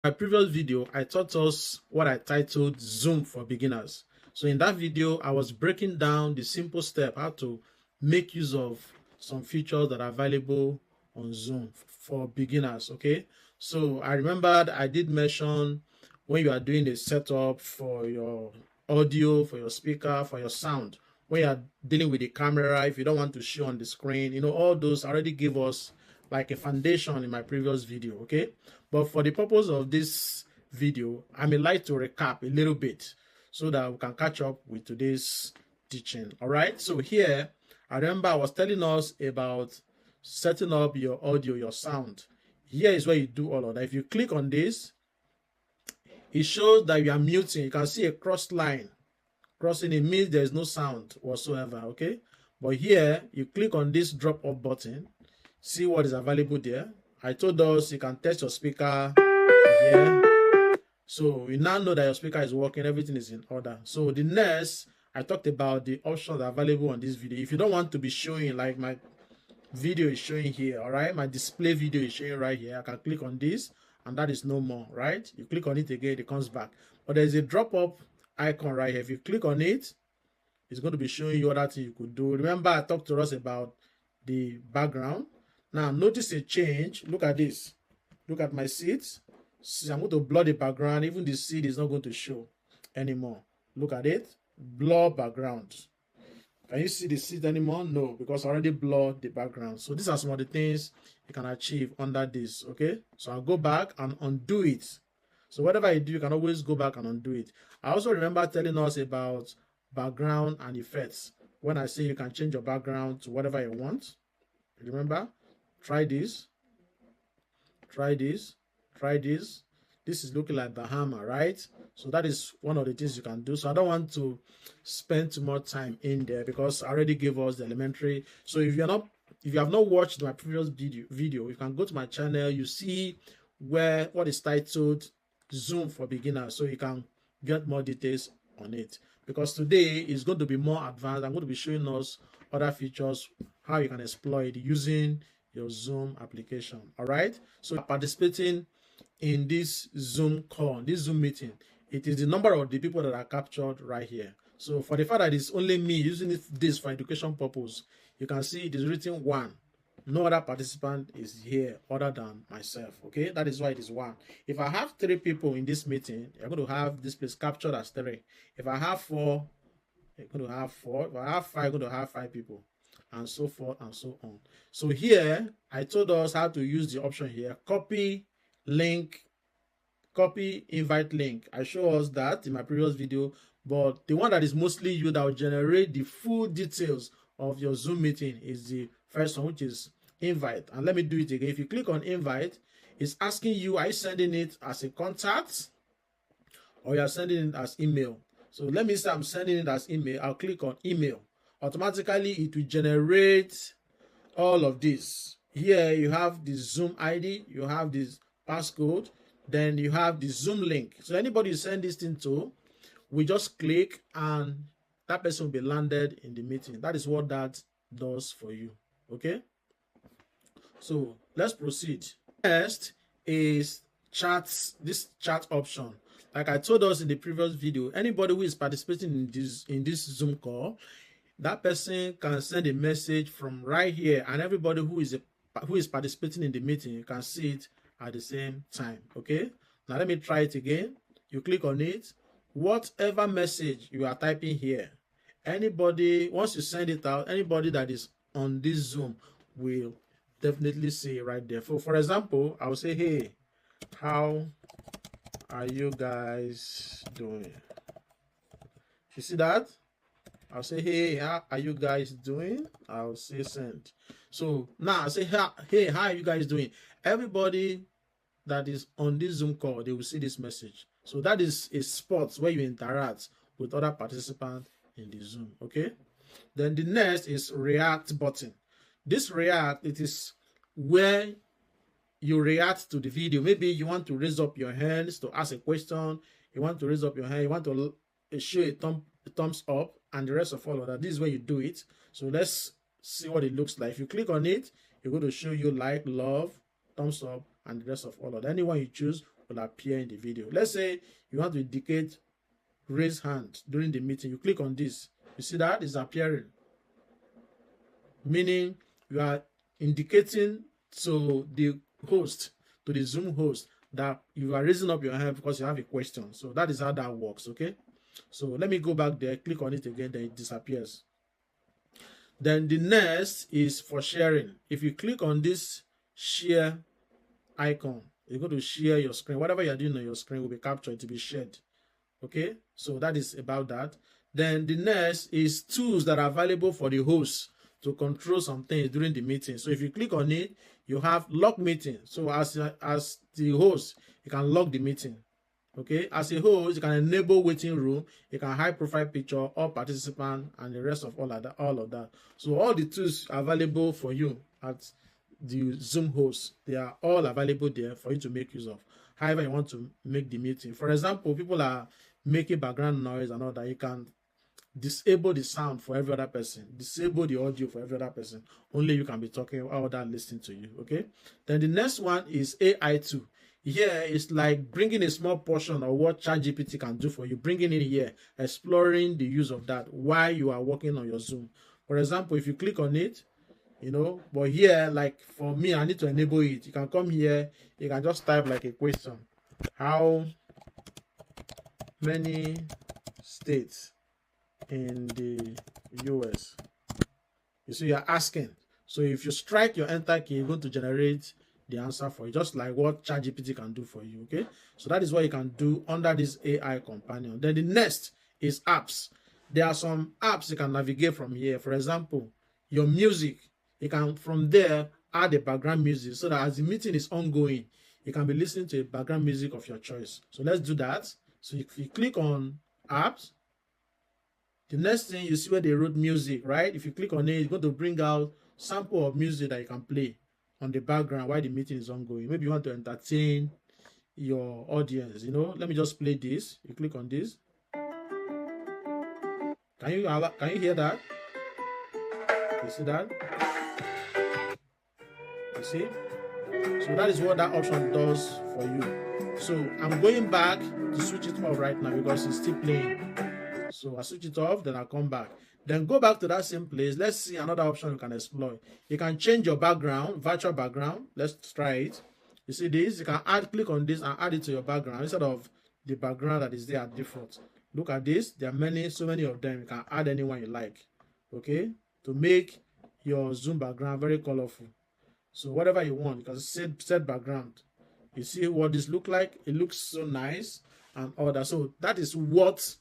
My previous video, I taught us what I titled Zoom for Beginners. So in that video, I was breaking down the simple step how to make use of some features that are available on Zoom for beginners. Okay, so I remembered I did mention when you are doing a setup for your audio, for your speaker, for your sound, when you are dealing with the camera, if you don't want to show on the screen, you know, all those already give us like a foundation in my previous video. Okay, but for the purpose of this video, I may like to recap a little bit so that we can catch up with today's teaching. All right, so here I remember I was telling us about setting up your audio, your sound. Here is where you do all of that. If you click on this, it shows that you are muting. You can see a cross line. Crossing it means there is no sound whatsoever. Okay, but here you click on this drop off button, see what is available there. I told us you can test your speaker here. So you now know that your speaker is working, everything is in order. So the next, I talked about the options available on this video. If you don't want to be showing like my video is showing here, all right, my display video is showing right here, I can click on this and that is no more, right? You click on it again, it comes back. But there's a drop up icon right here. If you click on it, it's going to be showing you other things you could do. Remember, I talked to us about the background. Now, notice a change. Look at this. Look at my seeds. See, I'm going to blur the background. Even the seed is not going to show anymore. Look at it. Blur background. Can you see the seed anymore? No, because I already blurred the background. So these are some of the things you can achieve under this. Okay. So I'll go back and undo it. So whatever you do, you can always go back and undo it. I also remember telling us about background and effects. When I say you can change your background to whatever you want. Remember? Try this. Try this. Try this. This is looking like the hammer, right? So that is one of the things you can do. So I don't want to spend too much time in there because I already gave us the elementary. So if you have not watched my previous video, you can go to my channel. You see what is titled Zoom for Beginners, so you can get more details on it. Because today is going to be more advanced. I'm going to be showing us other features, how you can exploit using your Zoom application. All right. So participating in this Zoom call, this Zoom meeting, it is the number of the people that are captured right here. So for the fact that it's only me using this for education purpose, you can see it is written 1. No other participant is here other than myself. Okay, that is why it is 1. If I have 3 people in this meeting, you're going to have this place captured as 3. If I have 4, you're going to have 4. If I have 5, you're going to have 5 people, and so forth and so on. So here I told us how to use the option here: copy link, copy invite link. I show us that in my previous video, but the one that is mostly used that will generate the full details of your Zoom meeting is the first one, which is invite. And let me do it again. If you click on invite, it's asking you, are you sending it as a contact or you are sending it as email? So let me say I'm sending it as email. I'll click on email. Automatically it will generate all of this. Here you have the Zoom ID, you have this passcode, then you have the Zoom link. So anybody you send this thing to, we just click and that person will be landed in the meeting. That is what that does for you. Okay, so let's proceed. Next is chats. This chat option, like I told us in the previous video, anybody who is participating in this Zoom call, that person can send a message from right here, and everybody who is participating in the meeting, you can see it at the same time. Okay, now let me try it again. You click on it. Whatever message you are typing here, anybody, once you send it out, anybody that is on this Zoom will definitely see it right there. For example, I will say, hey, how are you guys doing? You see that? I'll say, hey, how are you guys doing? I'll say send. So now I say, hey, how are you guys doing? Everybody that is on this Zoom call, they will see this message. So that is a spot where you interact with other participants in the Zoom. Okay. Then the next is react button. This react, it is where you react to the video. Maybe you want to raise up your hands to ask a question. You want to raise up your hand. You want to show a thumbs up and the rest of all of that. This is where you do it. So let's see what it looks like. If you click on it, it's going to show you like, love, thumbs up, and the rest of all of that. Anyone you choose will appear in the video. Let's say you want to indicate raise hand during the meeting. You click on this. You see that is appearing, meaning you are indicating to the host, to the Zoom host, that you are raising up your hand because you have a question. So that is how that works. Okay, so let me go back there, click on it again, then it disappears. Then the next is for sharing. If you click on this share icon, you're going to share your screen. Whatever you're doing on your screen will be captured to be shared. Okay, so that is about that. Then the next is tools that are available for the host to control some things during the meeting. So if you click on it, you have lock meeting. So as the host, you can lock the meeting. Okay, as a host, you can enable waiting room, you can hide profile picture, all participant, and the rest of all of that. So all the tools are available for you at the Zoom host. They are all available there for you to make use of. However you want to make the meeting. For example, people are making background noise and all that. You can disable the sound for every other person, disable the audio for every other person. Only you can be talking while others listening to you. Okay, then the next one is AI tool. Here it's like bringing a small portion of what ChatGPT can do for you, bringing it here, exploring the use of that while you are working on your Zoom. For example, if you click on it, you know, but here, like for me, I need to enable it. You can come here, you can just type like a question: how many states in the US? You see, you're asking. So if you strike your enter key, you're going to generate the answer for you, just like what ChatGPT can do for you. Okay, so that is what you can do under this AI companion. Then the next is apps. There are some apps you can navigate from here. For example, your music, you can from there add a background music so that as the meeting is ongoing, you can be listening to a background music of your choice. So let's do that. So if you click on apps, the next thing you see where they wrote music, right? If you click on it, it's going to bring out sample of music that you can play on the background while the meeting is ongoing. Maybe you want to entertain your audience, you know. Let me just play this. You click on this. Can you hear that? You see that? You see? So that is what that option does for you. So I'm going back to switch it off right now because it's still playing. So I switch it off, then I come back. Then go back to that same place. Let's see another option you can explore. You can change your background, virtual background. Let's try it. You see this? You can click on this and add it to your background instead of the background that is there at default. Look at this. There are so many of them. You can add anyone you like. Okay? To make your Zoom background very colorful. So whatever you want, you can set background. You see what this look like? It looks so nice and all that. So that is what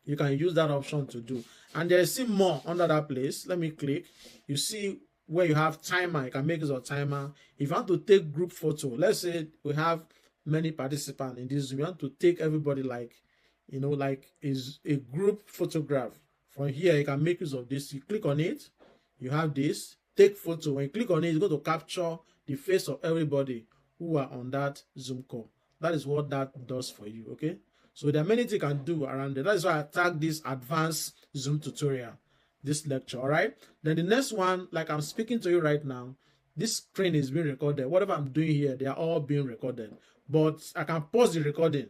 you can use that option to do. And there is still more under that place. Let me click. You see where you have timer. You can make use of timer. If you want to take group photo, let's say we have many participants in this Zoom. You want to take everybody like, you know, like is a group photograph. From here, you can make use of this. You click on it. You have this. Take photo. When you click on it, it's going to capture the face of everybody who are on that Zoom call. That is what that does for you. Okay. So there are many things you can do around it. That is why I tagged this advanced Zoom tutorial, this lecture, all right? Then the next one, like I'm speaking to you right now, this screen is being recorded. Whatever I'm doing here, they are all being recorded. But I can pause the recording.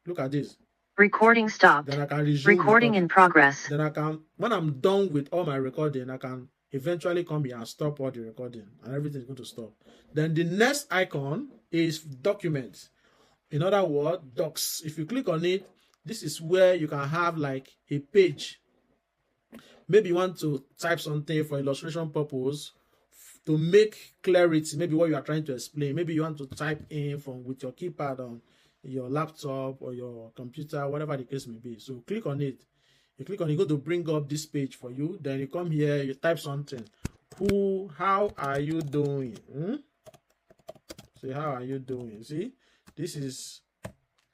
Look at this. Recording stopped. Then I can resume recording in progress. Then I can, when I'm done with all my recording, I can eventually come here and stop all the recording and everything is going to stop. Then the next icon is documents. In other words, docs. If you click on it, this is where you can have like a page. Maybe you want to type something for illustration purpose to make clarity, maybe what you are trying to explain. Maybe you want to type in from with your keypad on your laptop or your computer, whatever the case may be. So click on it. You click on it, go to bring up this page for you. Then you come here, you type something. How are you doing? See, how are you doing? See? This is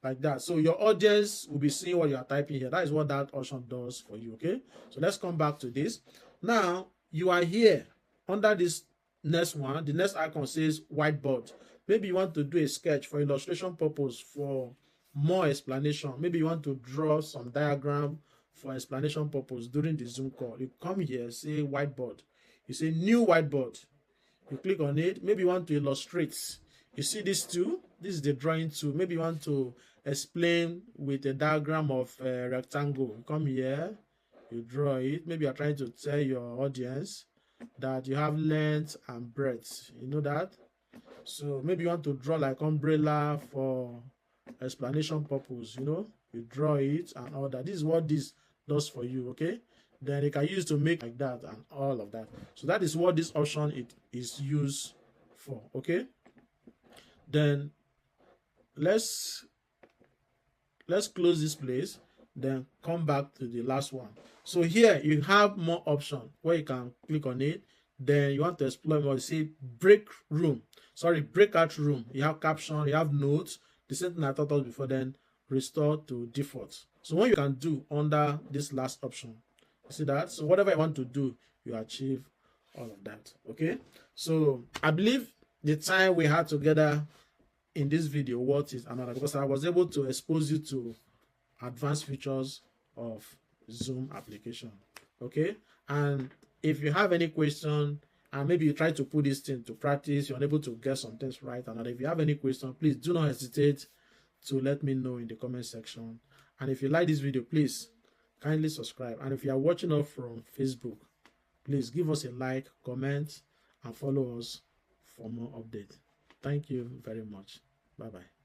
like that. So your audience will be seeing what you are typing here. That is what that option does for you. Okay. So let's come back to this. Now you are here under this next one. The next icon says whiteboard. Maybe you want to do a sketch for illustration purpose for more explanation. Maybe you want to draw some diagram for explanation purpose during the Zoom call. You come here, say whiteboard. You say new whiteboard. You click on it. Maybe you want to illustrate. You see this tool? This is the drawing tool. Maybe you want to explain with a diagram of a rectangle. You come here, you draw it. Maybe you're trying to tell your audience that you have length and breadth. You know that? So maybe you want to draw like umbrella for explanation purpose, you know, you draw it and all that. This is what this does for you, okay? Then you can use to make like that and all of that. So that is what this option it is used for, okay? Then let's close this place, then come back to the last one. So here you have more options where you can click on it. Then you want to explore more, you see breakout room. You have caption, you have notes, the same thing I thought of before, then restore to default. So what you can do under this last option, you see that? So whatever you want to do, you achieve all of that, okay? So I believe the time we had together in this video, what is another, because I was able to expose you to advanced features of Zoom application, okay? And if you have any question, and maybe you try to put this thing to practice, you're unable to get some things right, and if you have any question, please do not hesitate to let me know in the comment section. And if you like this video, please kindly subscribe. And if you are watching us from Facebook, please give us a like, comment, and follow us for more updates. Thank you very much. Bye-bye.